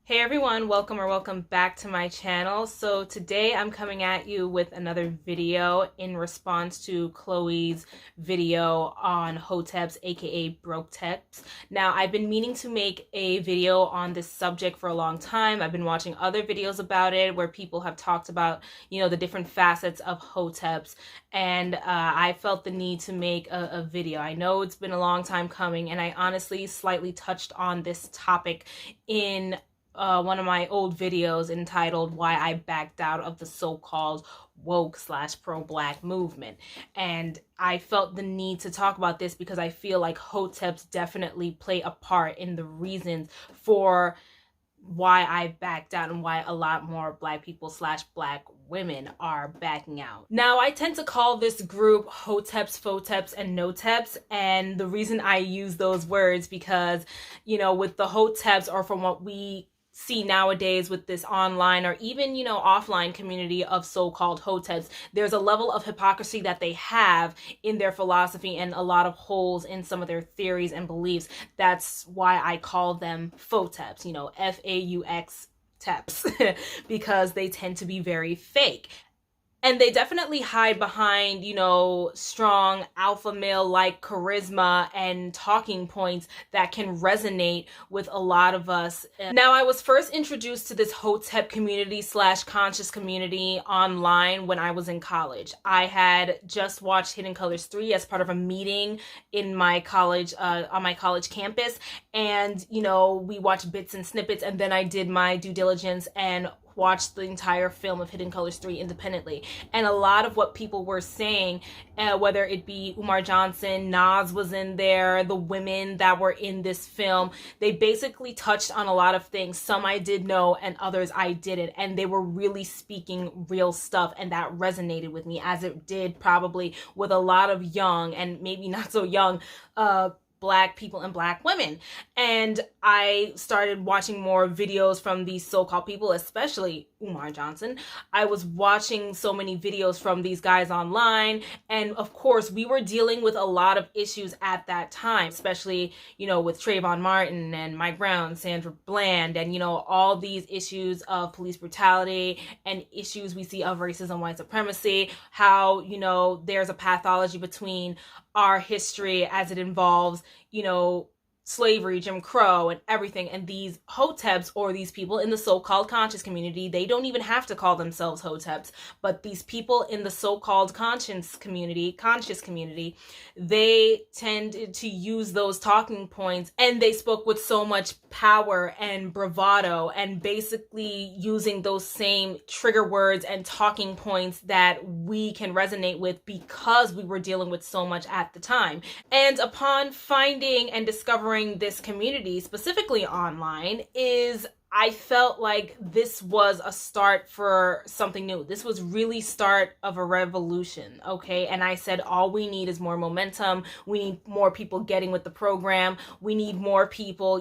Hey everyone, welcome back to my channel. So today I'm coming at you with another video in response to Chloe's video on Hoteps, aka Broketeps. Now I've been meaning to make a video on this subject for a long time. I've been watching other videos about it where people have talked about, the different facets of Hoteps, and I felt the need to make a video. I know it's been a long time coming, and I honestly slightly touched on this topic in one of my old videos entitled Why I Backed Out of the So-Called Woke/Pro-Black Movement. And I felt the need to talk about this because I feel like Hoteps definitely play a part in the reasons for why I backed out and why a lot more Black people/Black women are backing out. Now, I tend to call this group Hoteps, Foteps, and Noteps, and the reason I use those words because, with the Hoteps, or from what we see nowadays with this online or even, offline community of so-called Hoteps, there's a level of hypocrisy that they have in their philosophy and a lot of holes in some of their theories and beliefs. That's why I call them Foteps, F-A-U-X teps, because they tend to be very fake. And they definitely hide behind, strong alpha male-like charisma and talking points that can resonate with a lot of us. Now, I was first introduced to this Hotep community/conscious community online when I was in college. I had just watched Hidden Colors 3 as part of a meeting in my college, on my college campus. And, we watched bits and snippets, and then I did my due diligence and watched the entire film of Hidden Colors 3 independently. And a lot of what people were saying, whether it be Umar Johnson, Nas was in there, the women that were in this film, they basically touched on a lot of things. Some I did know and others I didn't. And they were really speaking real stuff, and that resonated with me, as it did probably with a lot of young and maybe not so young Black people and Black women. And I started watching more videos from these so-called people, especially Umar Johnson. I was watching so many videos from these guys online, and of course we were dealing with a lot of issues at that time, especially with Trayvon Martin and Mike Brown, Sandra Bland, and all these issues of police brutality and issues we see of racism, white supremacy, how there's a pathology between our history as it involves slavery, Jim Crow, and everything. And these Hoteps, or these people in the so-called conscious community, they don't even have to call themselves Hoteps, but these people in the so-called conscious community, they tend to use those talking points, and they spoke with so much power and bravado, and basically using those same trigger words and talking points that we can resonate with because we were dealing with so much at the time. And upon finding and discovering this community, specifically online, I felt like this was a start for something new. This was really start of a revolution, okay? And I said, all we need is more momentum. We need more people getting with the program. We need more people,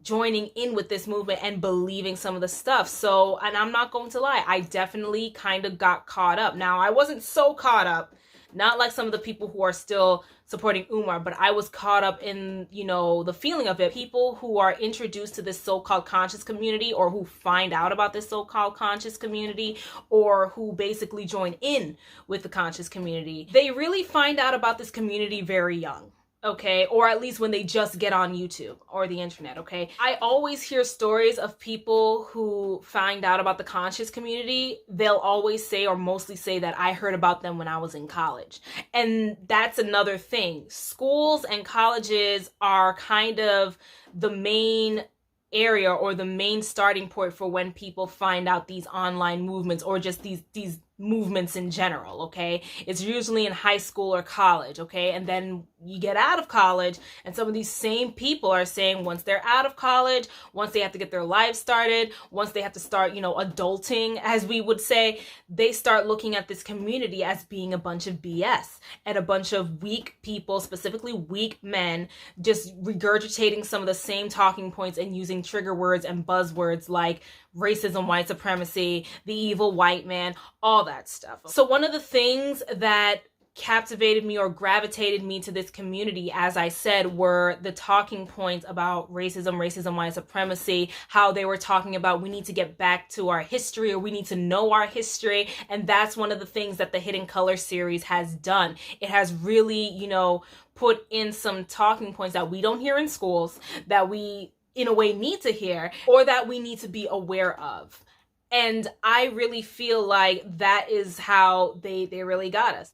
joining in with this movement and believing some of the stuff. So, and I'm not going to lie, I definitely kind of got caught up. Now, I wasn't so caught up, not like some of the people who are still supporting Umar, but I was caught up in, the feeling of it. People who are introduced to this so-called conscious community, or who find out about this so-called conscious community, or who basically join in with the conscious community, they really find out about this community very young. Okay, or at least when they just get on YouTube or the internet, okay? I always hear stories of people who find out about the conscious community. They'll always say, or mostly say, that I heard about them when I was in college. And that's another thing. Schools and colleges are kind of the main area, or the main starting point for when people find out these online movements, or just these movements in general, okay? It's usually in high school or college, okay? And then you get out of college, and some of these same people are saying once they're out of college, once they have to get their lives started, once they have to start, adulting, as we would say, they start looking at this community as being a bunch of BS and a bunch of weak people, specifically weak men, just regurgitating some of the same talking points and using trigger words and buzzwords like racism, white supremacy, the evil white man, all that stuff. So one of the things that captivated me or gravitated me to this community, as I said, were the talking points about racism, white supremacy, how they were talking about we need to get back to our history, or we need to know our history. And that's one of the things that the Hidden Color series has done. It has really, you know, put in some talking points that we don't hear in schools, that we in a way need to hear, or that we need to be aware of. And I really feel like that is how they really got us.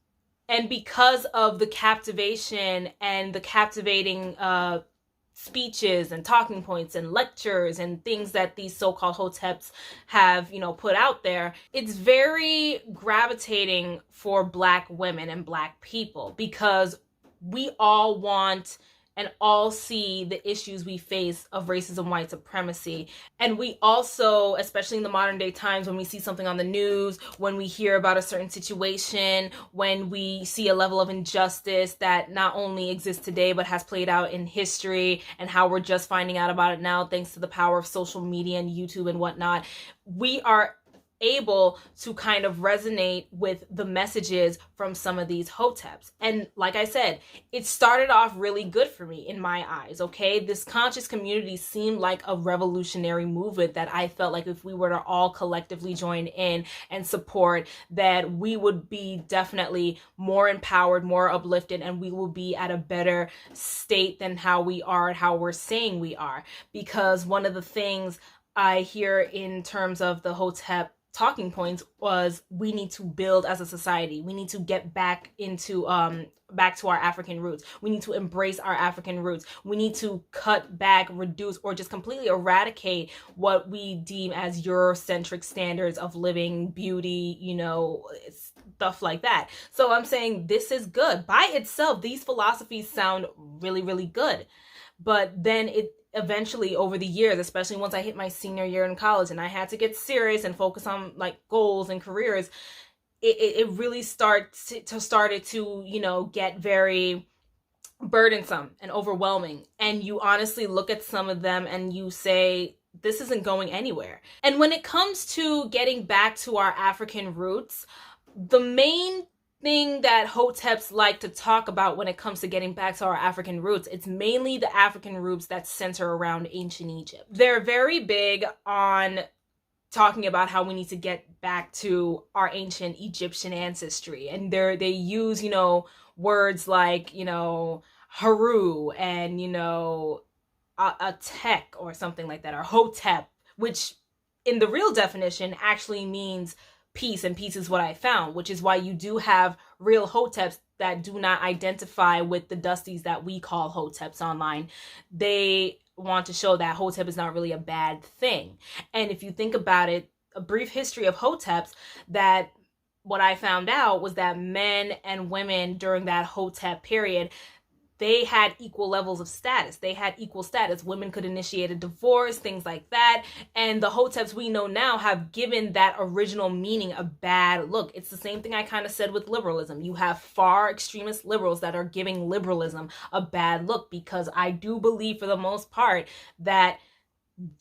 And because of the captivation and the captivating speeches and talking points and lectures and things that these so-called Hoteps have, you know, put out there, it's very gravitating for Black women and Black people, because we all want and all see the issues we face of racism, white supremacy. And we also, especially in the modern day times, when we see something on the news, when we hear about a certain situation, when we see a level of injustice that not only exists today, but has played out in history, and how we're just finding out about it now, thanks to the power of social media and YouTube and whatnot, we are able to kind of resonate with the messages from some of these Hoteps. And like I said, it started off really good for me in my eyes, okay? This conscious community seemed like a revolutionary movement that I felt like if we were to all collectively join in and support, that we would be definitely more empowered, more uplifted, and we will be at a better state than how we are and how we're saying we are. Because one of the things I hear in terms of the Hotep talking points was we need to build as a society. We need to get back into back to our African roots. We need to embrace our African roots. We need to cut back, reduce, or just completely eradicate what we deem as Eurocentric standards of living, beauty, you know, stuff like that. So I'm saying this is good. By itself, these philosophies sound really, really good. But then it eventually, over the years, especially once I hit my senior year in college and I had to get serious and focus on like goals and careers, it really started to, you know, get very burdensome and overwhelming. And you honestly look at some of them and you say, this isn't going anywhere. And when it comes to getting back to our African roots, the main thing that Hoteps like to talk about when it comes to getting back to our African roots, it's mainly the African roots that center around ancient Egypt. They're very big on talking about how we need to get back to our ancient Egyptian ancestry, and they use, you know, words like, you know, Haru and, you know, a tech or something like that, or Hotep, which in the real definition actually means peace, and peace is what I found, which is why you do have real Hoteps that do not identify with the dusties that we call Hoteps online. They want to show that Hotep is not really a bad thing. And if you think about it, a brief history of Hoteps, that what I found out was that men and women during that Hotep period, they had equal levels of status. They had equal status. Women could initiate a divorce, things like that. And the Hoteps we know now have given that original meaning a bad look. It's the same thing I kind of said with liberalism. You have far extremist liberals that are giving liberalism a bad look, because I do believe for the most part that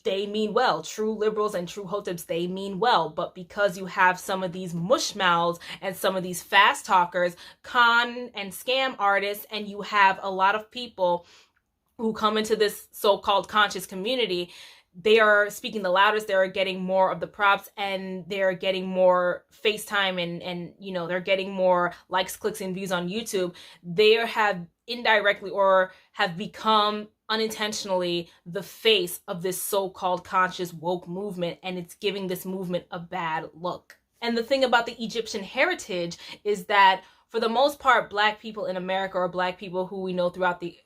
they mean well. True liberals and true Hoteps, they mean well. But because you have some of these mushmouths and some of these fast talkers, con and scam artists, and you have a lot of people who come into this so-called conscious community, they are speaking the loudest, they're getting more of the props, and they're getting more FaceTime and you know, they're getting more likes, clicks, and views on YouTube. They have indirectly or have become unintentionally the face of this so-called conscious woke movement, and it's giving this movement a bad look. And the thing about the Egyptian heritage is that for the most part, Black people in America, or Black people who we know throughout the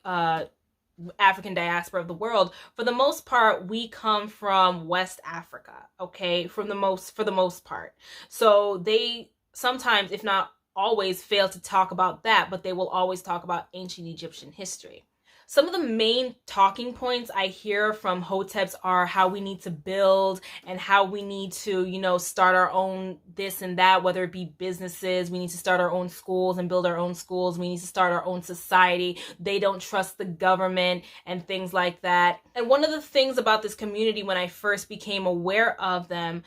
African diaspora of the world, for the most part, we come from West Africa, okay? For the most part. So they sometimes, if not always, fail to talk about that, but they will always talk about ancient Egyptian history. Some of the main talking points I hear from Hoteps are how we need to build and how we need to, you know, start our own this and that, whether it be businesses. We need to start our own schools and build our own schools. We need to start our own society. They don't trust the government and things like that. And one of the things about this community when I first became aware of them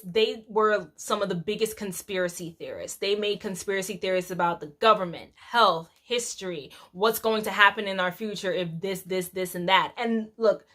they were some of the biggest conspiracy theorists. They made conspiracy theories about the government, health, history, what's going to happen in our future if this, and that. And look,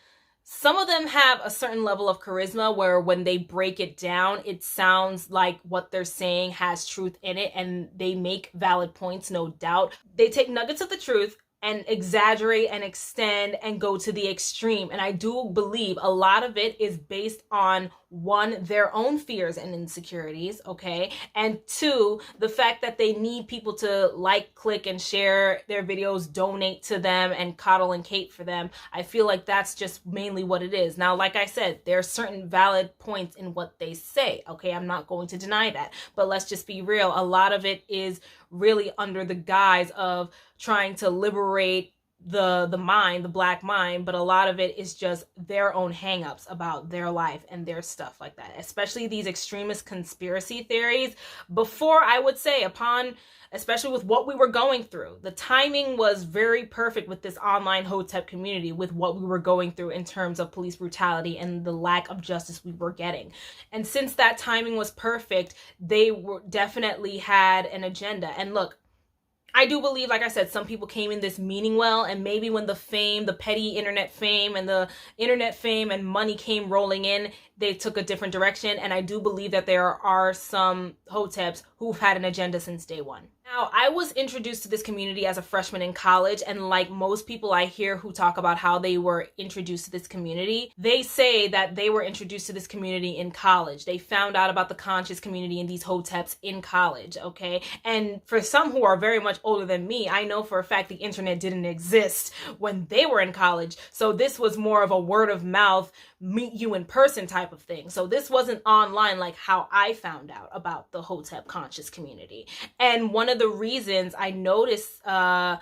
some of them have a certain level of charisma where when they break it down, it sounds like what they're saying has truth in it, and they make valid points, no doubt. They take nuggets of the truth and exaggerate and extend and go to the extreme. And I do believe a lot of it is based on, one, their own fears and insecurities, okay? And two, the fact that they need people to like, click, and share their videos, donate to them, and coddle and cape for them. I feel like that's just mainly what it is. Now, like I said, there are certain valid points in what they say, okay? I'm not going to deny that. But let's just be real. A lot of it is really under the guise of trying to liberate the mind, the black mind, but a lot of it is just their own hangups about their life and their stuff like that, especially these extremist conspiracy theories. Before, I would say, especially with what we were going through, the timing was very perfect with this online Hotep community, with what we were going through in terms of police brutality and the lack of justice we were getting. And since that timing was perfect, they definitely had an agenda. And look, I do believe, like I said, some people came in this meaning well, and maybe when the fame, the petty internet fame and money came rolling in, they took a different direction. And I do believe that there are some Hoteps who've had an agenda since day one. Now, I was introduced to this community as a freshman in college, and like most people I hear who talk about how they were introduced to this community, they say that they were introduced to this community in college. They found out about the conscious community and these Hoteps in college, okay? And for some who are very much older than me, I know for a fact the internet didn't exist when they were in college. So this was more of a word of mouth, meet you in person type of thing. So this wasn't online like how I found out about the Hotep conscious community. And one of the reasons I noticed, I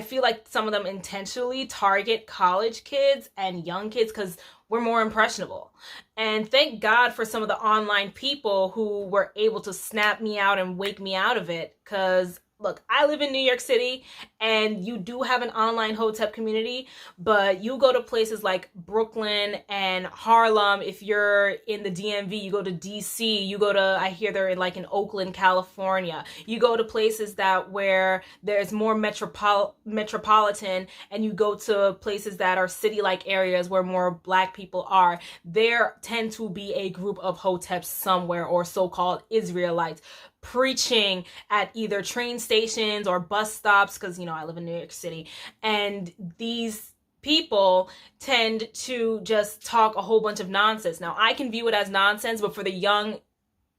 feel like some of them intentionally target college kids and young kids because we're more impressionable. And thank God for some of the online people who were able to snap me out and wake me out of it, because look, I live in New York City, and you do have an online Hotep community, but you go to places like Brooklyn and Harlem. If you're in the DMV, you go to DC, you go to, I hear they're in Oakland, California. You go to places where there's more metropolitan, and you go to places that are city-like areas where more black people are. There tend to be a group of Hoteps somewhere, or so-called Israelites, preaching at either train stations or bus stops, because I live in New York City, and these people tend to just talk a whole bunch of nonsense. Now, I can view it as nonsense, but for the young,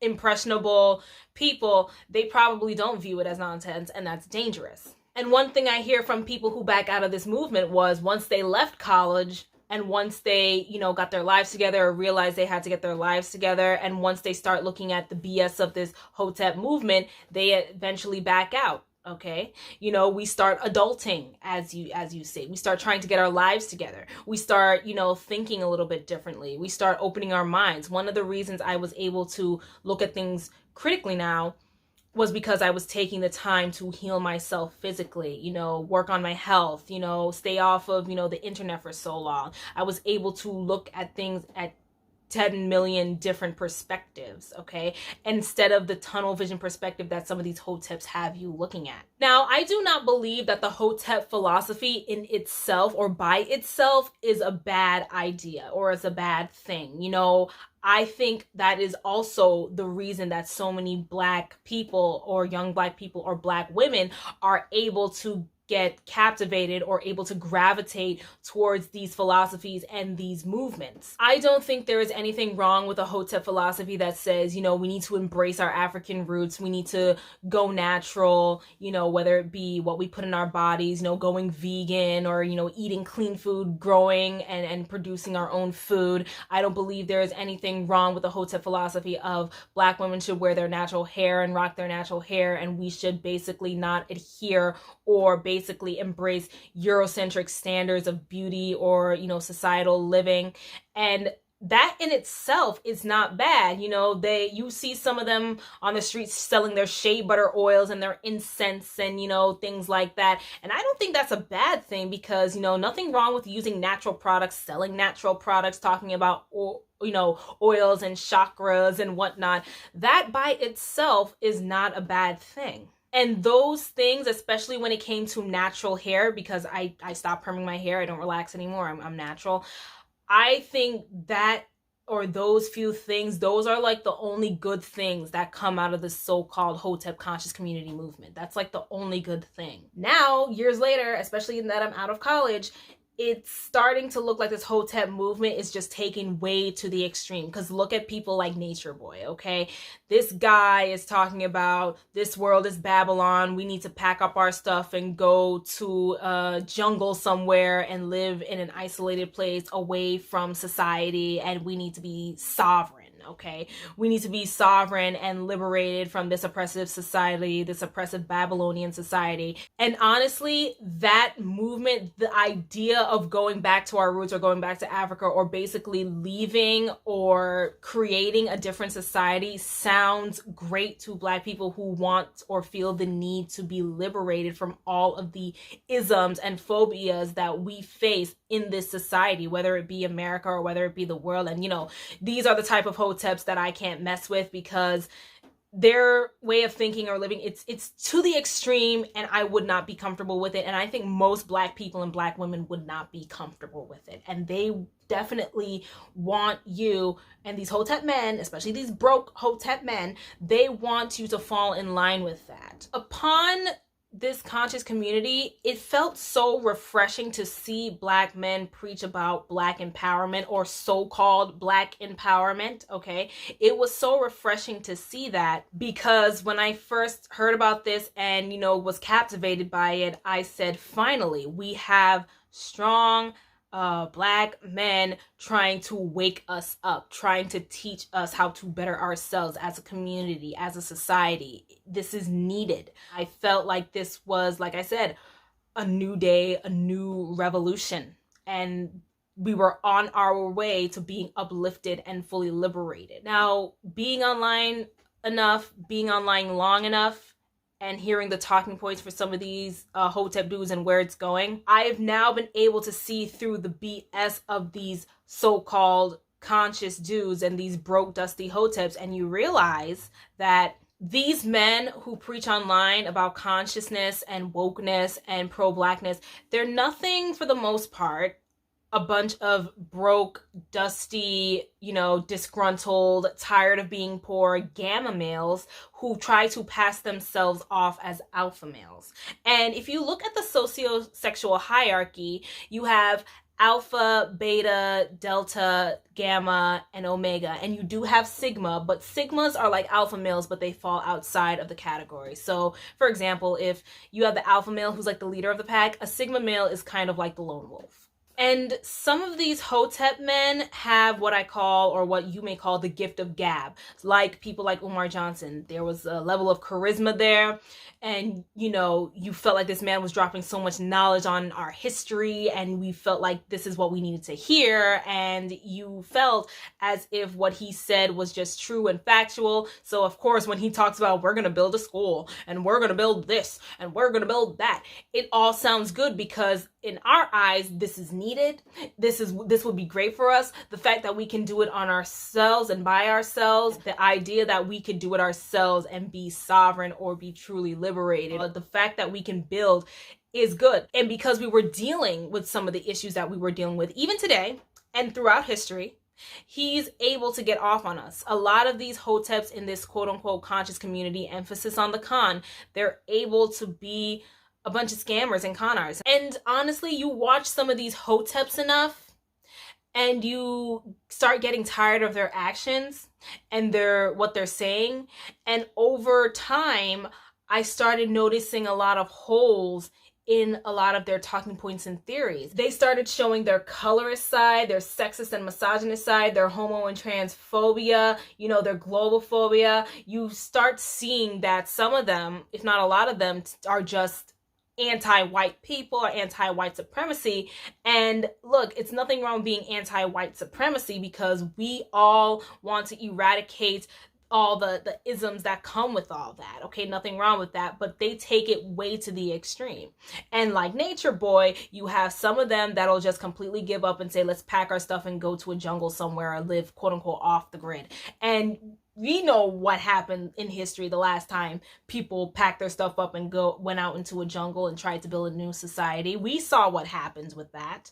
impressionable people, they probably don't view it as nonsense, and that's dangerous. And one thing I hear from people who back out of this movement was, once they left college, and once they, got their lives together, or realized they had to get their lives together, and once they start looking at the BS of this Hotep movement, they eventually back out, okay? We start adulting, as you say. We start trying to get our lives together. We start, thinking a little bit differently. We start opening our minds. One of the reasons I was able to look at things critically now was because I was taking the time to heal myself physically, work on my health, stay off of, the internet for so long. I was able to look at things at 10 million different perspectives, okay? Instead of the tunnel vision perspective that some of these Hoteps have you looking at. Now, I do not believe that the Hotep philosophy in itself or by itself is a bad idea or is a bad thing. I think that is also the reason that so many black people or young black people or black women are able to get captivated or able to gravitate towards these philosophies and these movements. I don't think there is anything wrong with a Hotep philosophy that says, we need to embrace our African roots, we need to go natural, whether it be what we put in our bodies, going vegan, or, eating clean food, growing and producing our own food. I don't believe there is anything wrong with the Hotep philosophy of black women should wear their natural hair and rock their natural hair, and we should basically not adhere or basically embrace Eurocentric standards of beauty or, societal living. And that in itself is not bad. You know, you see some of them on the streets selling their shea butter oils and their incense and, you know, things like that. And I don't think that's a bad thing, because, you know, nothing wrong with using natural products, selling natural products, talking about, you know, oils and chakras and whatnot. That by itself is not a bad thing. And those things, especially when it came to natural hair, because I stopped perming my hair, I don't relax anymore, I'm natural. I think that, or those few things, those are like the only good things that come out of the so-called Hotep conscious community movement. That's like the only good thing. Now, years later, especially that I'm out of college, it's starting to look like this Hotep movement is just taken way to the extreme. Because look at people like Nature Boy, okay? This guy is talking about this world is Babylon. We need to pack up our stuff and go to a jungle somewhere and live in an isolated place away from society. And we need to be sovereign. Okay, we need to be sovereign and liberated from this oppressive society, this oppressive Babylonian society. And honestly, that movement, the idea of going back to our roots or going back to Africa or basically leaving or creating a different society sounds great to Black people who want or feel the need to be liberated from all of the isms and phobias that we face in this society, whether it be America or whether it be the world. And, you know, these are the type of Hoteps that I can't mess with, because their way of thinking or living, it's to the extreme, and I would not be comfortable with it. And I think most Black people and Black women would not be comfortable with it. And they definitely want you, and these Hotep men, especially these broke Hotep men, they want you to fall in line with that. Upon this conscious community, it felt so refreshing to see Black men preach about Black empowerment, or so-called Black empowerment, okay? It was so refreshing to see that, because when I first heard about this and, you know, was captivated by it, I said, finally, we have strong Black men trying to wake us up, trying to teach us how to better ourselves as a community, as a society. This is needed. I felt like this was, like I said, a new day, a new revolution. And we were on our way to being uplifted and fully liberated. Now, being online enough, being online long enough, and hearing the talking points for some of these Hotep dudes and where it's going, I have now been able to see through the BS of these so-called conscious dudes and these broke, dusty Hoteps, and you realize that these men who preach online about consciousness and wokeness and pro-Blackness, they're nothing, for the most part, a bunch of broke, dusty, you know, disgruntled, tired of being poor gamma males who try to pass themselves off as alpha males. And if you look at the socio-sexual hierarchy, you have alpha, beta, delta, gamma, and omega. And you do have sigma, but sigmas are like alpha males, but they fall outside of the category. So, for example, if you have the alpha male who's like the leader of the pack, a sigma male is kind of like the lone wolf. And some of these Hotep men have what I call, or what you may call, the gift of gab. Like people like Umar Johnson. There was a level of charisma there. And, you know, you felt like this man was dropping so much knowledge on our history, and we felt like this is what we needed to hear. And you felt as if what he said was just true and factual. So, of course, when he talks about, we're going to build a school, and we're going to build this, and we're going to build that, it all sounds good, because in our eyes, this is needed. This would be great for us. The fact that we can do it on ourselves and by ourselves, the idea that we could do it ourselves and be sovereign or be truly liberated, the fact that we can build is good. And because we were dealing with some of the issues that we were dealing with, even today and throughout history, he's able to get off on us. A lot of these Hoteps in this quote-unquote conscious community, emphasis on the con, they're able to be a bunch of scammers and con artists. And honestly, you watch some of these Hoteps enough and you start getting tired of their actions and what they're saying. And over time, I started noticing a lot of holes in a lot of their talking points and theories. They started showing their colorist side, their sexist and misogynist side, their homo and transphobia, you know, their globophobia. You start seeing that some of them, if not a lot of them, are just anti-white people or anti-white supremacy. And look, it's nothing wrong with being anti-white supremacy, because we all want to eradicate all the isms that come with all that. Okay, nothing wrong with that, but they take it way to the extreme. And like Nature Boy, you have some of them that'll just completely give up and say, let's pack our stuff and go to a jungle somewhere or live quote unquote off the grid. And we know what happened in history the last time people packed their stuff up and went out into a jungle and tried to build a new society. We saw what happens with that.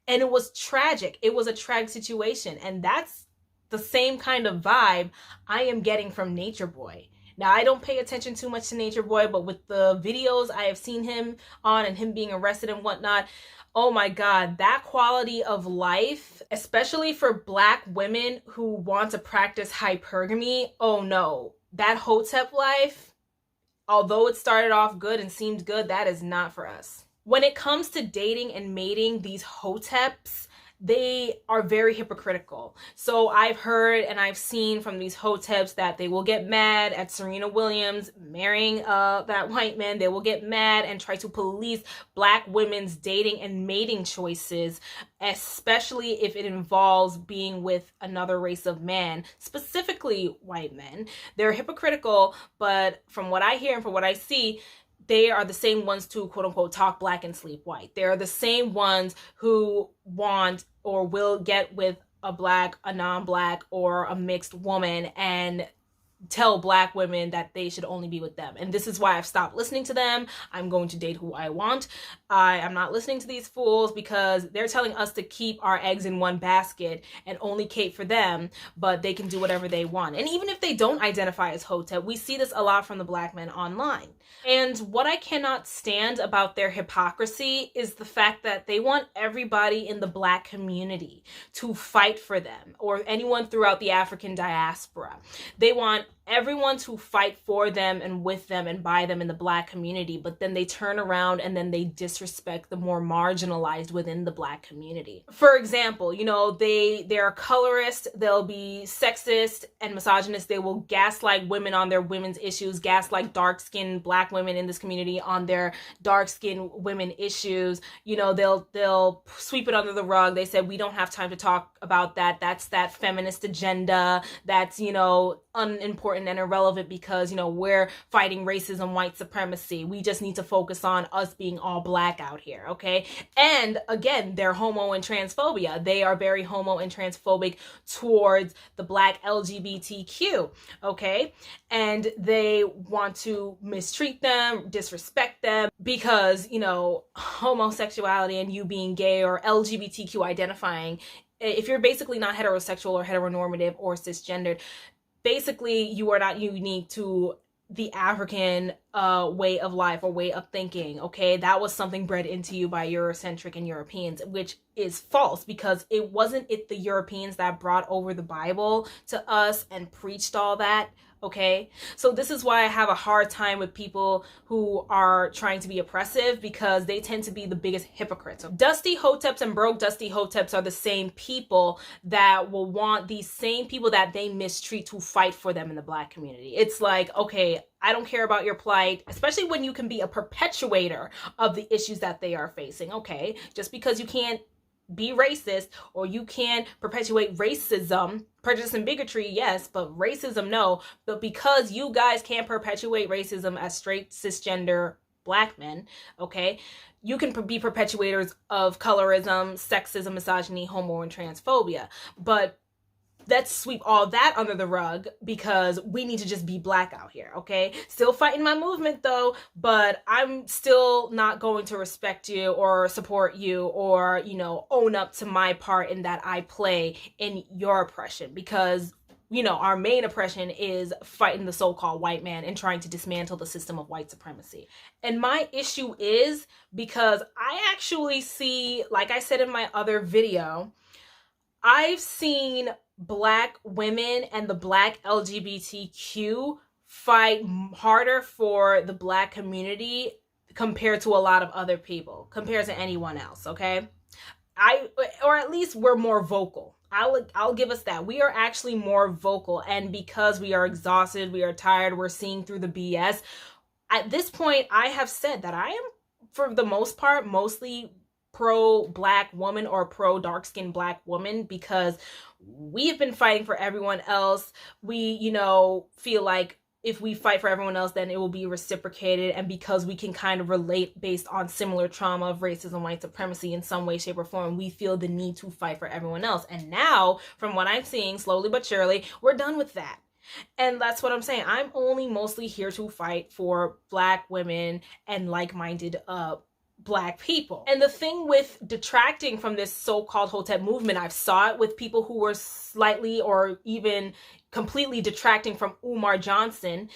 And it was tragic. It was a tragic situation. And that's the same kind of vibe I am getting from Nature Boy. Now, I don't pay attention too much to Nature Boy, but with the videos I have seen him on and him being arrested and whatnot, oh my God, that quality of life, especially for Black women who want to practice hypergamy, oh no, that Hotep life, although it started off good and seemed good, that is not for us. When it comes to dating and mating, these Hoteps, they are very hypocritical. So I've heard and I've seen from these Hoteps that they will get mad at Serena Williams marrying that white man. They will get mad and try to police Black women's dating and mating choices, especially if it involves being with another race of man, specifically white men. They're hypocritical, but from what I hear and from what I see, they are the same ones to quote unquote talk Black and sleep white. They're the same ones who want or will get with a Black, a non-Black, or a mixed woman and tell Black women that they should only be with them. And this is why I've stopped listening to them. I'm going to date who I want. I am not listening to these fools, because they're telling us to keep our eggs in one basket and only cater for them, but they can do whatever they want. And even if they don't identify as Hotep, we see this a lot from the Black men online. And what I cannot stand about their hypocrisy is the fact that they want everybody in the Black community to fight for them, or anyone throughout the African diaspora. They want everyone to fight for them and with them and by them in the Black community, but then they turn around and then they disrespect the more marginalized within the Black community. For example, you know, they're colorist, they'll be sexist and misogynist, they will gaslight women on their women's issues, gaslight dark-skinned Black women in this community on their dark-skinned women issues. You know, they'll sweep it under the rug. They said, we don't have time to talk about that. That's that feminist agenda. That's, you know, unimportant and irrelevant because, you know, we're fighting racism, white supremacy. We just need to focus on us being all Black out here, okay? And again, they're homo and transphobia. They are very homo and transphobic towards the Black LGBTQ, okay? And they want to mistreat them, disrespect them, because, you know, homosexuality and you being gay or LGBTQ identifying, if you're basically not heterosexual or heteronormative or cisgendered, basically you are not unique to the African way of life or way of thinking, okay? That was something bred into you by Eurocentric and Europeans, which is false, because it wasn't the Europeans that brought over the Bible to us and preached all that, okay? So this is why I have a hard time with people who are trying to be oppressive, because they tend to be the biggest hypocrites. So dusty Hoteps and broke dusty Hoteps are the same people that will want these same people that they mistreat to fight for them in the Black community. It's like, okay, I don't care about your plight, especially when you can be a perpetuator of the issues that they are facing, okay? Just because you can't be racist or you can't perpetuate racism, prejudice and bigotry, yes, but racism, no. But because you guys can't perpetuate racism as straight cisgender Black men, okay, you can be perpetuators of colorism, sexism, misogyny, homo, and transphobia. But let's sweep all that under the rug, because we need to just be Black out here, okay? Still fighting my movement though, but I'm still not going to respect you or support you or, you know, own up to my part in that I play in your oppression, because, you know, our main oppression is fighting the so-called white man and trying to dismantle the system of white supremacy. And my issue is because I actually see, like I said in my other video, I've seen Black women and the Black LGBTQ fight harder for the Black community compared to a lot of other people, compared to anyone else, okay? Or at least we're more vocal. I'll give us that. We are actually more vocal, and because we are exhausted, we are tired, we're seeing through the BS, At this point, I have said that I am, for the most part, mostly pro black woman or pro dark skinned black woman, because we have been fighting for everyone else. We, feel like if we fight for everyone else, then it will be reciprocated. And because we can kind of relate based on similar trauma of racism, white supremacy in some way, shape, or form, we feel the need to fight for everyone else. And now, from what I'm seeing, slowly but surely, we're done with that. And that's what I'm saying. I'm only mostly here to fight for black women and like-minded black people. And the thing with detracting from this so-called Hotep movement, I've saw it with people who were slightly or even completely detracting from Umar Johnson.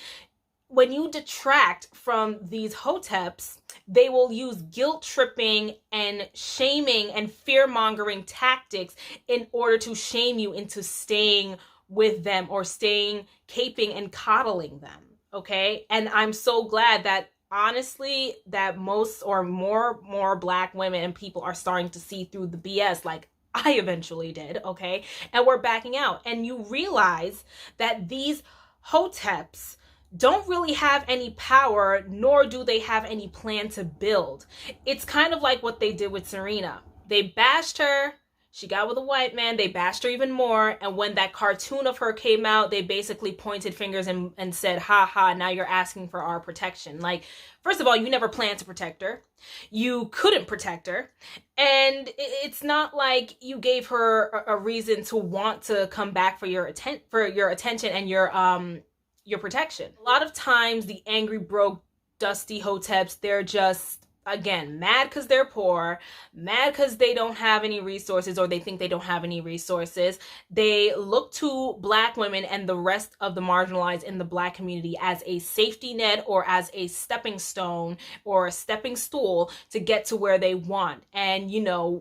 When you detract from these Hoteps, they will use guilt tripping and shaming and fear-mongering tactics in order to shame you into staying with them or staying, caping and coddling them. Okay. And I'm so glad that honestly, that most or more black women and people are starting to see through the BS, like I eventually did, okay? And we're backing out. And you realize that these Hoteps don't really have any power, nor do they have any plan to build. It's kind of like what they did with Serena. They bashed her. She got with a white man, they bashed her even more, and when that cartoon of her came out, they basically pointed fingers and said, ha ha, now you're asking for our protection. Like, first of all, you never planned to protect her. You couldn't protect her. And it's not like you gave her a reason to want to come back for your attention and your protection. A lot of times, the angry, broke, dusty Hoteps, they're just, again, mad because they're poor, mad because they don't have any resources or they think they don't have any resources. They look to black women and the rest of the marginalized in the black community as a safety net or as a stepping stone or a stepping stool to get to where they want. And,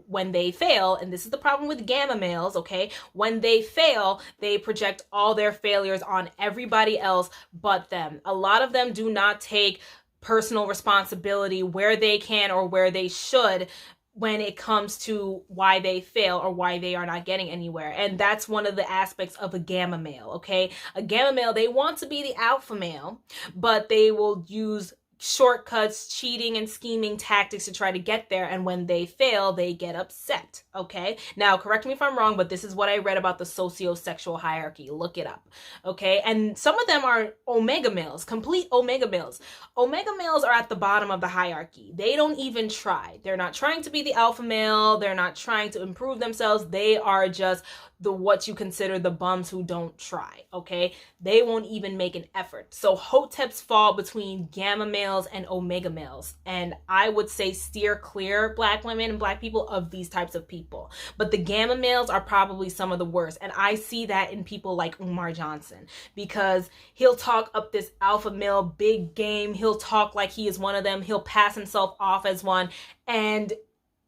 when they fail, and this is the problem with gamma males, okay? When they fail, they project all their failures on everybody else but them. A lot of them do not take personal responsibility where they can or where they should when it comes to why they fail or why they are not getting anywhere. And that's one of the aspects of a gamma male, okay? A gamma male, they want to be the alpha male, but they will use shortcuts, cheating and scheming tactics to try to get there. And when they fail, they get upset. Okay. Now, correct me if I'm wrong, but this is what I read about the socio-sexual hierarchy. Look it up. Okay. And some of them are omega males, complete omega males. Omega males are at the bottom of the hierarchy. They don't even try. They're not trying to be the alpha male. They're not trying to improve themselves. They are just what you consider the bums who don't try. Okay. They won't even make an effort. So Hoteps fall between gamma males and omega males. And I would say steer clear, black women and black people, of these types of people. But the gamma males are probably some of the worst. And I see that in people like Umar Johnson, because he'll talk up this alpha male big game. He'll talk like he is one of them. He'll pass himself off as one. And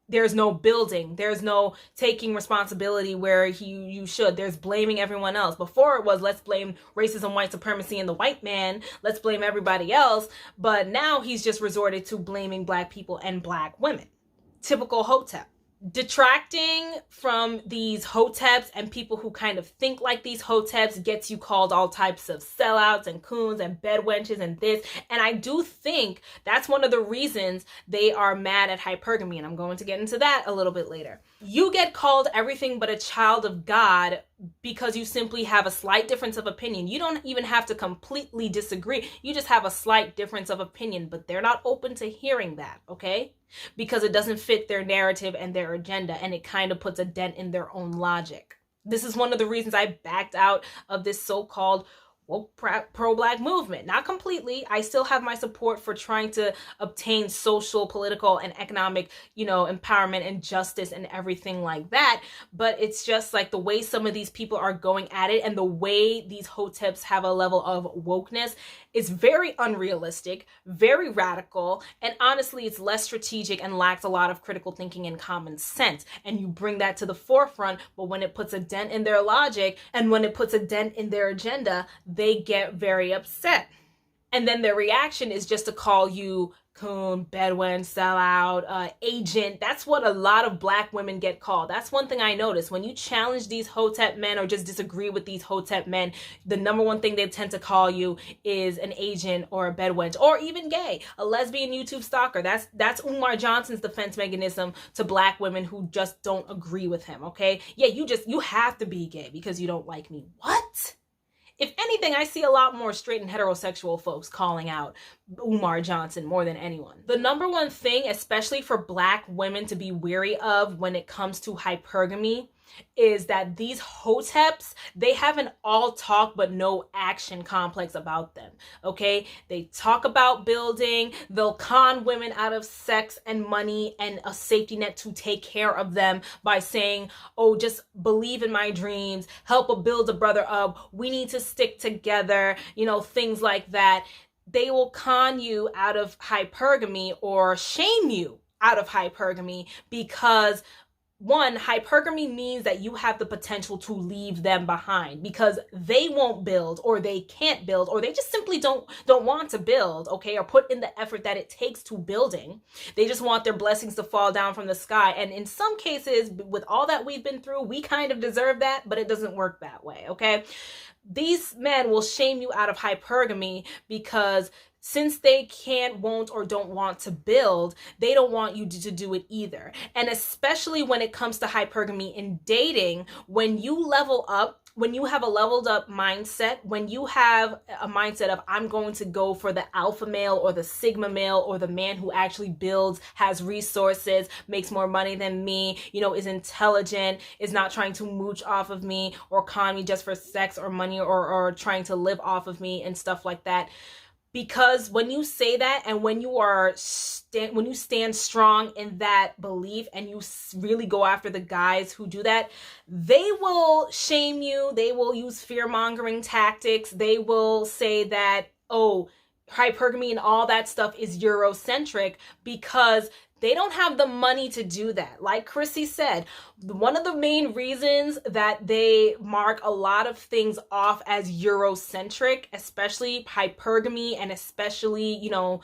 there's no building. There's no taking responsibility where you should. There's blaming everyone else. Before it was, let's blame racism, white supremacy, and the white man. Let's blame everybody else. But now he's just resorted to blaming black people and black women. Typical Hotep. Detracting from these Hoteps and people who kind of think like these Hoteps gets you called all types of sellouts and coons and bedwenches and this. And I do think that's one of the reasons they are mad at hypergamy. And I'm going to get into that a little bit later. You get called everything but a child of God because you simply have a slight difference of opinion. You don't even have to completely disagree. You just have a slight difference of opinion, but they're not open to hearing that, okay? Because it doesn't fit their narrative and their agenda, and it kind of puts a dent in their own logic. This is one of the reasons I backed out of this so-called woke pro-black movement. Not completely. I still have my support for trying to obtain social, political, and economic, empowerment and justice and everything like that. But it's just like the way some of these people are going at it and the way these Hoteps have a level of wokeness is very unrealistic, very radical, and honestly, it's less strategic and lacks a lot of critical thinking and common sense. And you bring that to the forefront, but when it puts a dent in their logic and when it puts a dent in their agenda, they get very upset. And then their reaction is just to call you coon, bedouin, sellout, agent. That's what a lot of black women get called. That's one thing I noticed. When you challenge these Hotep men or just disagree with these Hotep men, the number one thing they tend to call you is an agent or a bedouin, or even gay, a lesbian YouTube stalker. That's Umar Johnson's defense mechanism to black women who just don't agree with him, okay? Yeah, you have to be gay because you don't like me. What? If anything, I see a lot more straight and heterosexual folks calling out Umar Johnson more than anyone. The number one thing, especially for black women to be wary of when it comes to hypergamy, is that these Hoteps, they have an all talk but no action complex about them, okay? They talk about building, they'll con women out of sex and money and a safety net to take care of them by saying, oh, just believe in my dreams, help build a brother up, we need to stick together, you know, things like that. They will con you out of hypergamy or shame you out of hypergamy because one, hypergamy means that you have the potential to leave them behind because they won't build or they can't build or they just simply don't want to build, okay, or put in the effort that it takes to building. They just want their blessings to fall down from the sky. And in some cases, with all that we've been through, we kind of deserve that, but it doesn't work that way, okay? These men will shame you out of hypergamy because since they can't, won't, or don't want to build, they don't want you to do it either. And especially when it comes to hypergamy in dating, when you level up, when you have a leveled up mindset, when you have a mindset of I'm going to go for the alpha male or the sigma male or the man who actually builds, has resources, makes more money than me, you know, is intelligent, is not trying to mooch off of me or con me just for sex or money or trying to live off of me and stuff like that. Because when you say that and when you when you stand strong in that belief and you really go after the guys who do that, they will shame you. They will use fear-mongering tactics. They will say that, oh, hypergamy and all that stuff is Eurocentric because they don't have the money to do that. Like Chrissie said, one of the main reasons that they mark a lot of things off as Eurocentric, especially hypergamy and especially, you know,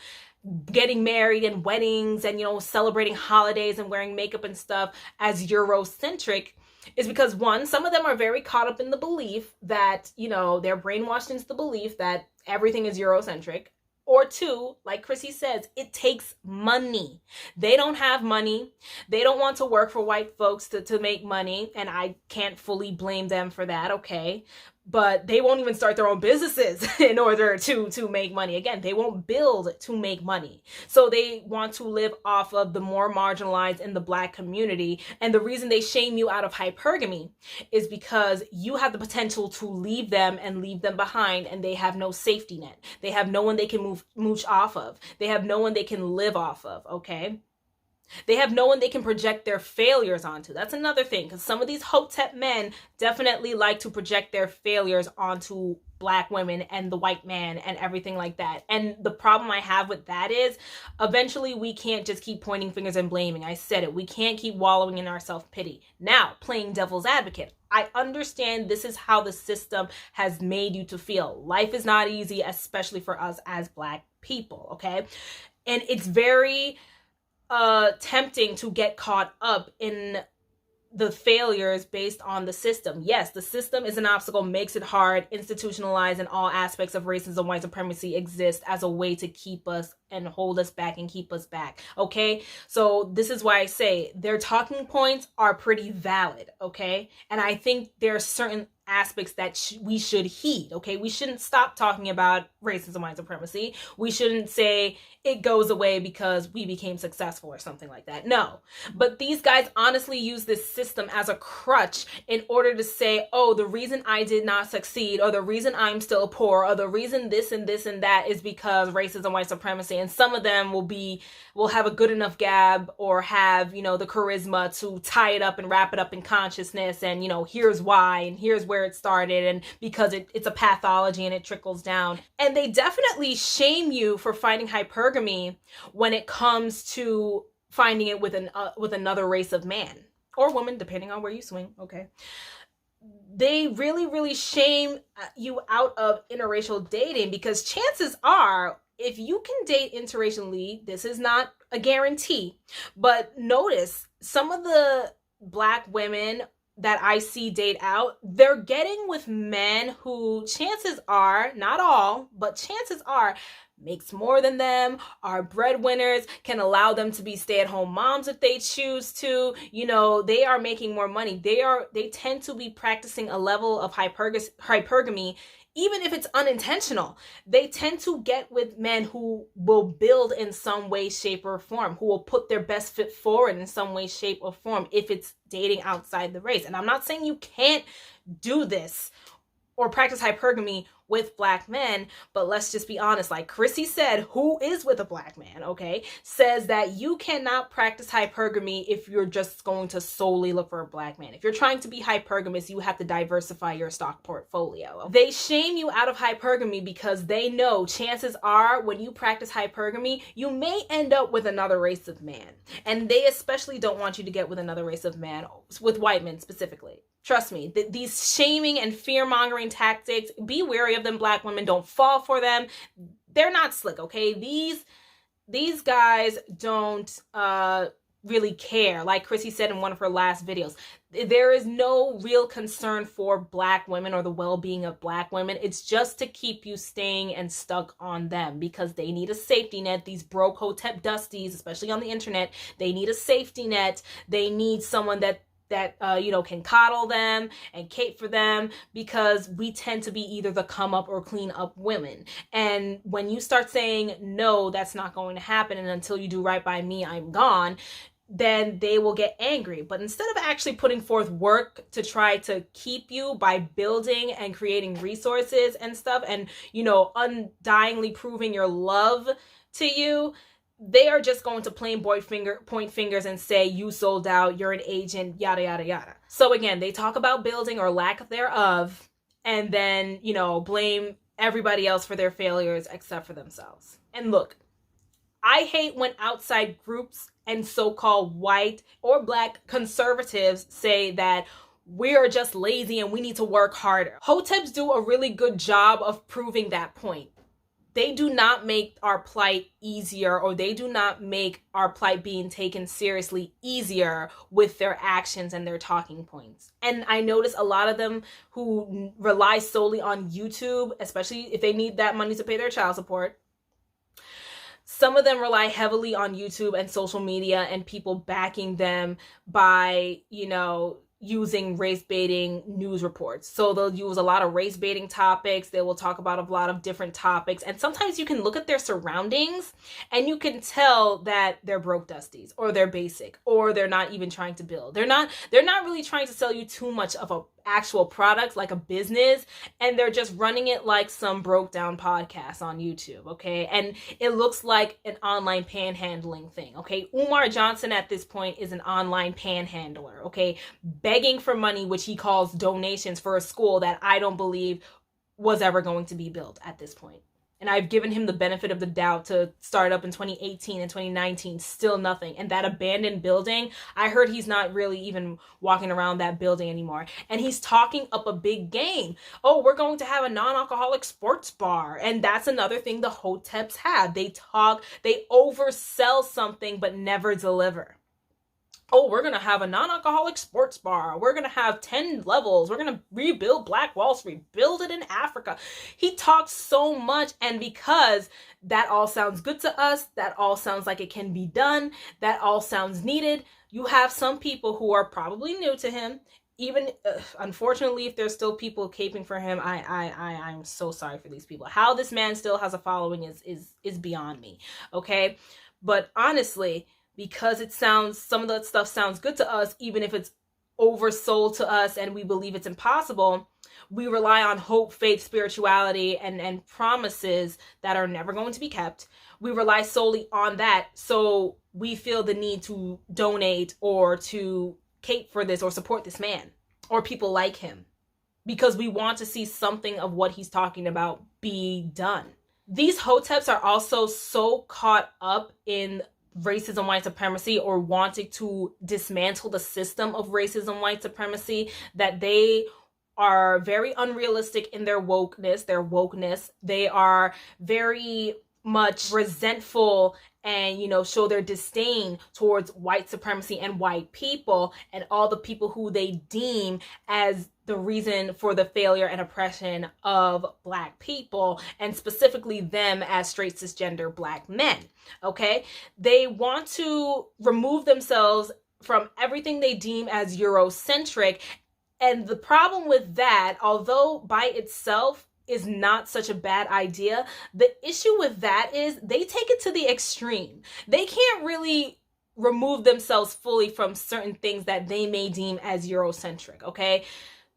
getting married and weddings and, you know, celebrating holidays and wearing makeup and stuff as Eurocentric, is because one, some of them are very caught up in the belief that, you know, they're brainwashed into the belief that everything is Eurocentric. Or two, like Chrissie says, it takes money. They don't have money. They don't want to work for white folks to make money. And I can't fully blame them for that, okay? But they won't even start their own businesses in order to make money. Again, they won't build to make money. So they want to live off of the more marginalized in the black community. And the reason they shame you out of hypergamy is because you have the potential to leave them and leave them behind, and they have no safety net. They have no one they can mooch off of. They have no one they can live off of, okay? They have no one they can project their failures onto. That's another thing, because some of these Hotep men definitely like to project their failures onto black women and the white man and everything like that. And the problem I have with that is eventually we can't just keep pointing fingers and blaming. I said it. We can't keep wallowing in our self-pity. Now, playing devil's advocate, I understand this is how the system has made you to feel. Life is not easy, especially for us as black people, okay? And it's very tempting to get caught up in the failures based on the system. Yes, the system is an obstacle, makes it hard, institutionalized, and all aspects of racism, white supremacy exist as a way to keep us and hold us back and keep us back, okay? So this is why I say their talking points are pretty valid, okay? And I think there are certain aspects that we should heed, okay? We shouldn't stop talking about racism, white supremacy. We shouldn't say it goes away because we became successful or something like that. No. But these guys honestly use this system as a crutch in order to say, oh, the reason I did not succeed, or the reason I'm still poor, or the reason this and this and that is because racism, white supremacy. And some of them will have a good enough gab or have, you know, the charisma to tie it up and wrap it up in consciousness and, you know, here's why and here's where it started, and because it's a pathology and it trickles down. And they definitely shame you for finding hypergamy when it comes to finding it with another race of man or woman, depending on where you swing, okay? they really, really shame you out of interracial dating, because chances are, if you can date interracially, this is not a guarantee, but notice some of the Black women that I see date out, they're getting with men who, chances are, not all, but chances are, makes more than them, are breadwinners, can allow them to be stay-at-home moms if they choose to. You know, they are making more money. They tend to be practicing a level of hypergamy, even if it's unintentional. They tend to get with men who will build in some way, shape, or form, who will put their best foot forward in some way, shape, or form if it's dating outside the race. And I'm not saying you can't do this or practice hypergamy with Black men, but let's just be honest. Like Chrissie said, who is with a Black man, okay, says that you cannot practice hypergamy if you're just going to solely look for a Black man. If you're trying to be hypergamous, you have to diversify your stock portfolio. They shame you out of hypergamy because they know chances are when you practice hypergamy, you may end up with another race of man. And they especially don't want you to get with another race of man, with white men specifically. Trust me, these shaming and fear-mongering tactics, be wary of them, Black women. Don't fall for them. They're not slick, okay? These guys don't really care. Like Chrissie said in one of her last videos, there is no real concern for Black women or the well-being of Black women. It's just to keep you staying and stuck on them because they need a safety net. These broke Hotep dusties, especially on the internet, they need a safety net. They need someone that can coddle them and cape for them, because we tend to be either the come up or clean up women. And when you start saying, no, that's not going to happen, and until you do right by me, I'm gone, then they will get angry. But instead of actually putting forth work to try to keep you by building and creating resources and stuff, and, undyingly proving your love to you, they are just going to plain point fingers and say, you sold out, you're an agent, yada, yada, yada. So again, they talk about building or lack thereof, and then, blame everybody else for their failures except for themselves. And look, I hate when outside groups and so-called white or Black conservatives say that we are just lazy and we need to work harder. Hoteps do a really good job of proving that point. They do not make our plight easier, or they do not make our plight being taken seriously easier with their actions and their talking points. And I notice a lot of them who rely solely on YouTube, especially if they need that money to pay their child support. Some of them rely heavily on YouTube and social media and people backing them by, using race baiting news reports. So they'll use a lot of race baiting topics. They will talk about a lot of different topics. And sometimes you can look at their surroundings and you can tell that they're broke dusties, or they're basic, or they're not even trying to build. They're not really trying to sell you too much of a actual product, like a business, and they're just running it like some broke down podcast on YouTube, okay? And it looks like an online panhandling thing, okay? Umar Johnson at this point is an online panhandler, okay? Begging for money, which he calls donations, for a school that I don't believe was ever going to be built at this point. And I've given him the benefit of the doubt to start up in 2018 and 2019, still nothing. And that abandoned building, I heard he's not really even walking around that building anymore. And he's talking up a big game. Oh, we're going to have a non-alcoholic sports bar. And that's another thing the Hoteps have. They oversell something but never deliver. Oh, we're going to have a non-alcoholic sports bar. We're going to have 10 levels. We're going to rebuild Black Wall Street, build it in Africa. He talks so much, and because that all sounds good to us, that all sounds like it can be done, that all sounds needed, you have some people who are probably new to him. Even unfortunately, if there's still people caping for him, I'm so sorry for these people. How this man still has a following is beyond me, okay? But honestly, because some of that stuff sounds good to us, even if it's oversold to us and we believe it's impossible, we rely on hope, faith, spirituality, and promises that are never going to be kept. We rely solely on that, so we feel the need to donate or to cape for this or support this man or people like him, because we want to see something of what he's talking about be done. These Hoteps are also so caught up in racism, white supremacy, or wanting to dismantle the system of racism, white supremacy, that they are very unrealistic in their wokeness. They are very much resentful and, you know, show their disdain towards white supremacy and white people and all the people who they deem as the reason for the failure and oppression of Black people, and specifically them as straight cisgender Black men. Okay, they want to remove themselves from everything they deem as Eurocentric. And the problem with that, although by itself is not such a bad idea, the issue with that is they take it to the extreme. They can't really remove themselves fully from certain things that they may deem as Eurocentric, okay?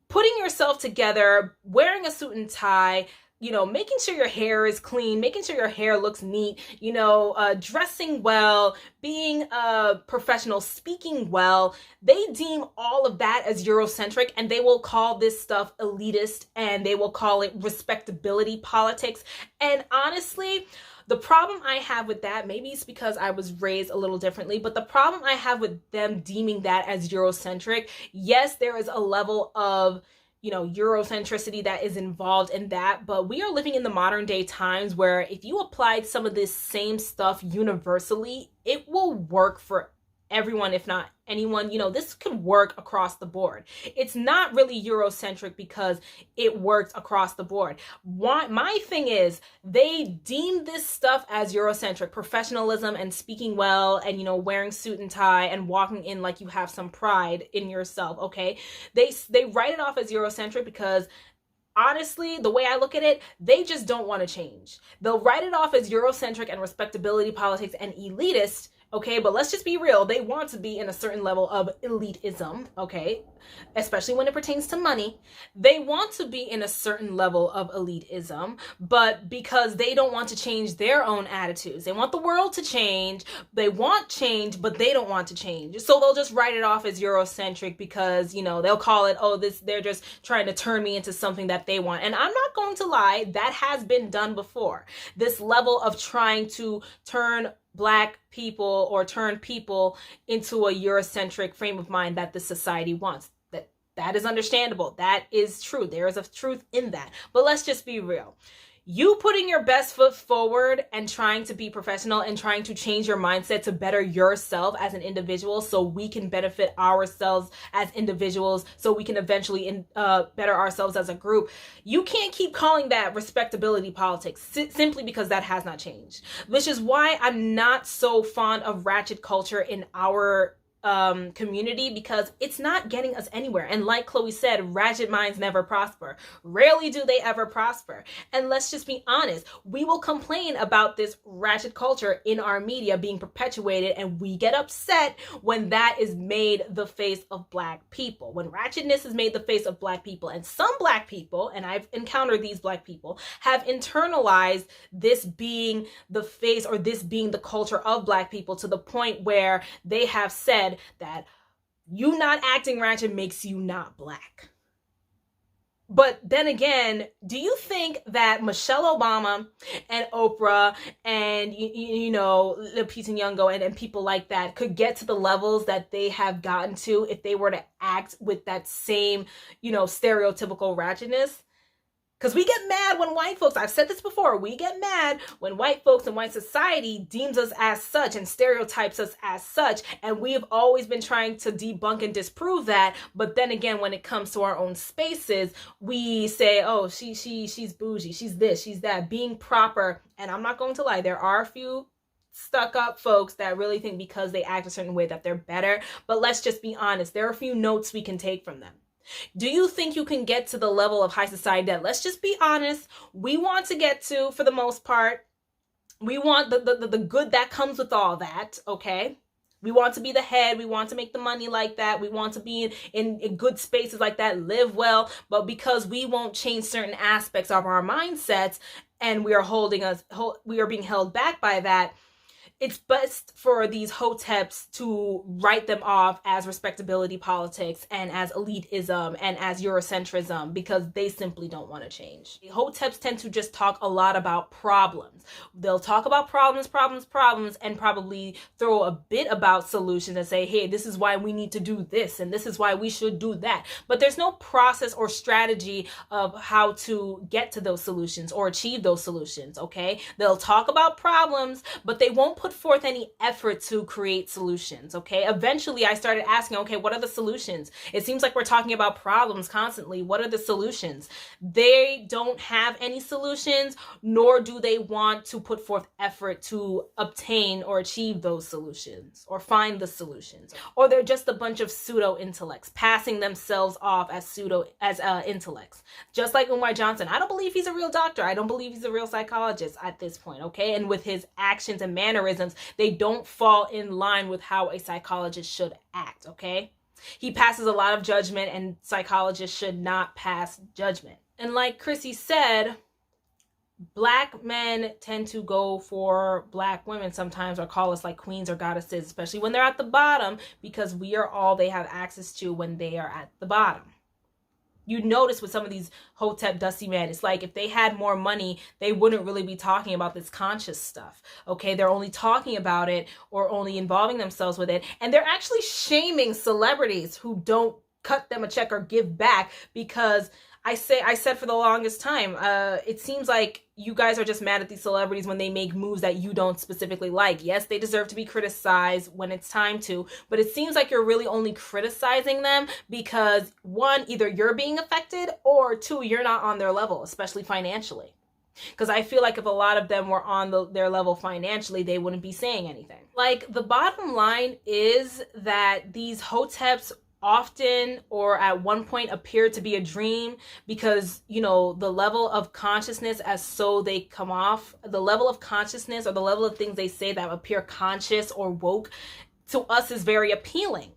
Putting yourself together, wearing a suit and tie, you know, making sure your hair is clean, making sure your hair looks neat, you know, dressing well, being a professional, speaking well, they deem all of that as Eurocentric, and they will call this stuff elitist, and they will call it respectability politics. And honestly, the problem I have with that, maybe it's because I was raised a little differently, but the problem I have with them deeming that as Eurocentric, yes, there is a level of, you know, Eurocentricity that is involved in that, but we are living in the modern day times where if you applied some of this same stuff universally, it will work for everyone, if not anyone. You know, this could work across the board. It's not really Eurocentric because it works across the board. My thing is, they deem this stuff as Eurocentric, professionalism and speaking well and, you know, wearing suit and tie and walking in like you have some pride in yourself, okay? They write it off as Eurocentric because honestly, the way I look at it, they just don't want to change. They'll write it off as Eurocentric and respectability politics and elitist, okay? But let's just be real. They want to be in a certain level of elitism, okay? Especially when it pertains to money. They want to be in a certain level of elitism, but because they don't want to change their own attitudes. They want the world to change. They want change, but they don't want to change. So they'll just write it off as Eurocentric because, you know, they'll call it, oh, they're just trying to turn me into something that they want. And I'm not going to lie, that has been done before. This level of trying to turn Black people or turn people into a Eurocentric frame of mind that the society wants. That is understandable. That is true. There is a truth in that. But let's just be real. You putting your best foot forward and trying to be professional and trying to change your mindset to better yourself as an individual so we can benefit ourselves as individuals, so we can eventually better ourselves as a group. You can't keep calling that respectability politics simply because that has not changed. Which is why I'm not so fond of ratchet culture in our community, because it's not getting us anywhere. And like Chloe said, ratchet minds never prosper. Rarely do they ever prosper. And let's just be honest, we will complain about this ratchet culture in our media being perpetuated, and we get upset when that is made the face of Black people. When ratchetness is made the face of Black people, and some Black people, and I've encountered these Black people, have internalized this being the face or this being the culture of Black people to the point where they have said that you not acting ratchet makes you not Black. But then again, do you think that Michelle Obama and Oprah and, you know, Lupita Nyong'o and people like that could get to the levels that they have gotten to if they were to act with that same, you know, stereotypical ratchetness? Because we get mad when white folks, I've said this before, we get mad when white folks and white society deems us as such and stereotypes us as such. And we have always been trying to debunk and disprove that. But then again, when it comes to our own spaces, we say, oh, she's bougie, she's this, she's that, being proper. And I'm not going to lie, there are a few stuck up folks that really think because they act a certain way that they're better. But let's just be honest, there are a few notes we can take from them. Do you think you can get to the level of high society that, let's just be honest, we want to get to for the most part? We want the good that comes with all that, okay? We want to be the head. We want to make the money like that. We want to be in good spaces like that, live well. But because we won't change certain aspects of our mindsets and we are being held back by that, it's best for these Hoteps to write them off as respectability politics and as elitism and as Eurocentrism, because they simply don't want to change. Hoteps tend to just talk a lot about problems. They'll talk about problems, and probably throw a bit about solutions and say, hey, this is why we need to do this and this is why we should do that. But there's no process or strategy of how to get to those solutions or achieve those solutions, okay? They'll talk about problems, but they won't put forth any effort to create solutions, okay? Eventually, I started asking, okay, what are the solutions? It seems like we're talking about problems constantly. What are the solutions? They don't have any solutions, nor do they want to put forth effort to obtain or achieve those solutions or find the solutions. Or they're just a bunch of pseudo-intellects passing themselves off as intellects. Just like Umar Johnson. I don't believe he's a real doctor. I don't believe he's a real psychologist at this point, okay? And with his actions and mannerisms, they don't fall in line with how a psychologist should act, okay? He passes a lot of judgment, and psychologists should not pass judgment. And like Chrissie said, Black men tend to go for Black women sometimes, or call us like queens or goddesses, especially when they're at the bottom, because we are all they have access to when they are at the bottom. You notice with some of these Hotep dusty men, it's like if they had more money, they wouldn't really be talking about this conscious stuff, okay? They're only talking about it or only involving themselves with it. And they're actually shaming celebrities who don't cut them a check or give back, because I said for the longest time, it seems like you guys are just mad at these celebrities when they make moves that you don't specifically like. Yes, they deserve to be criticized when it's time to, but it seems like you're really only criticizing them because, one, either you're being affected, or two, you're not on their level, especially financially. Because I feel like if a lot of them were on their level financially, they wouldn't be saying anything. Like, the bottom line is that these Hoteps often or at one point appeared to be a dream, because, you know, the level of consciousness as so they come off, the level of consciousness or the level of things they say that appear conscious or woke to us is very appealing.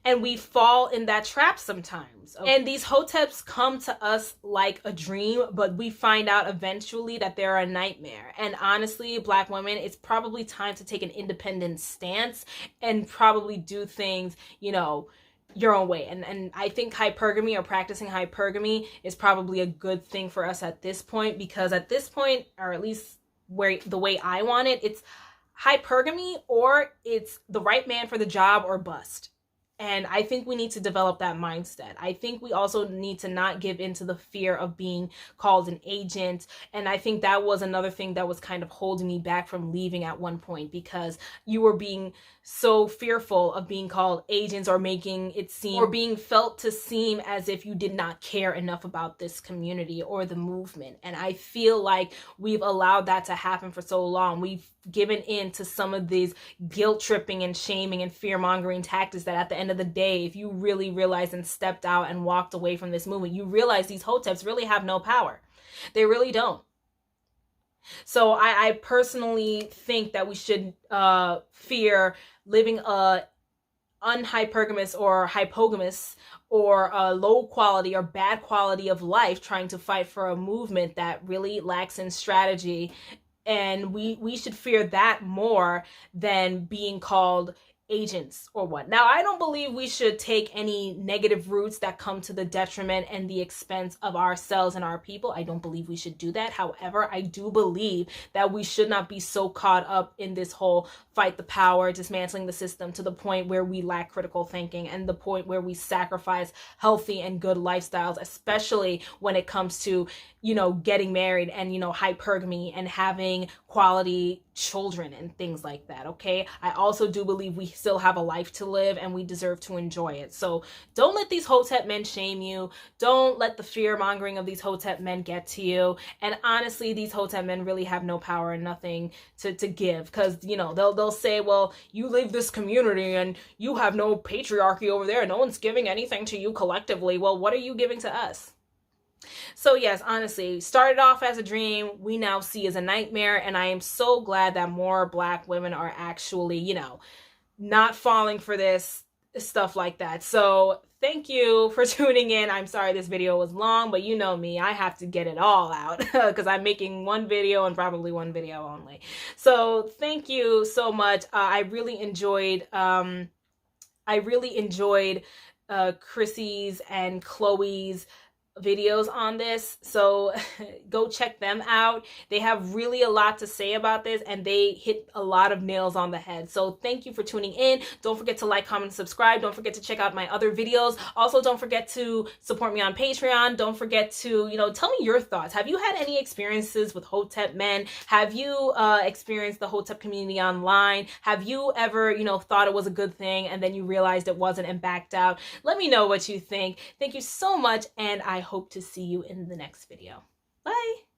And we fall in that trap sometimes. And these Hoteps come to us like a dream, but we find out eventually that they're a nightmare. And honestly, Black women, it's probably time to take an independent stance and probably do things, you know, your own way. And I think hypergamy, or practicing hypergamy, is probably a good thing for us at this point, because at this point, or at least the way I want it, it's hypergamy or it's the right man for the job or bust. And I think we need to develop that mindset. I think we also need to not give into the fear of being called an agent. And I think that was another thing that was kind of holding me back from leaving at one point, because you were being so fearful of being called agents, or making it seem, or being felt to seem as if you did not care enough about this community or the movement. And I feel like we've allowed that to happen for so long. We've given in to some of these guilt tripping and shaming and fear mongering tactics that at the end of the day, if you really realized and stepped out and walked away from this movement, you realize these Hoteps really have no power. They really don't. So I personally think that we should fear living a unhypergamous or hypogamous or a low quality or bad quality of life, trying to fight for a movement that really lacks in strategy. And we should fear that more than being called agents or what. Now, I don't believe we should take any negative routes that come to the detriment and the expense of ourselves and our people. I don't believe we should do that. However, I do believe that we should not be so caught up in this whole fight the power, dismantling the system, to the point where we lack critical thinking, and the point where we sacrifice healthy and good lifestyles, especially when it comes to, you know, getting married and, you know, hypergamy and having quality children and things like that, okay? I also do believe we still have a life to live and we deserve to enjoy it. So don't let these Hotep men shame you. Don't let the fear mongering of these Hotep men get to you. And honestly, these Hotep men really have no power and nothing to give, because, you know, they'll say, well, you leave this community and you have no patriarchy over there. No one's giving anything to you collectively. Well, what are you giving to us? So yes, honestly, started off as a dream, we now see as a nightmare. And I am so glad that more Black women are actually, you know, not falling for this stuff like that. So thank you for tuning in. I'm sorry this video was long, but you know me, I have to get it all out because I'm making one video and probably one video only. So thank you so much. I really enjoyed Chrissie's and Chloe's videos on this, so go check them out. They have really a lot to say about this, and they hit a lot of nails on the head. So thank you for tuning in. Don't forget to like, comment, subscribe. Don't forget to check out my other videos. Also, don't forget to support me on Patreon. Don't forget to, tell me your thoughts. Have you had any experiences with Hotep men? Have you experienced the Hotep community online? Have you ever, thought it was a good thing and then you realized it wasn't and backed out? Let me know what you think. Thank you so much, and I hope to see you in the next video. Bye.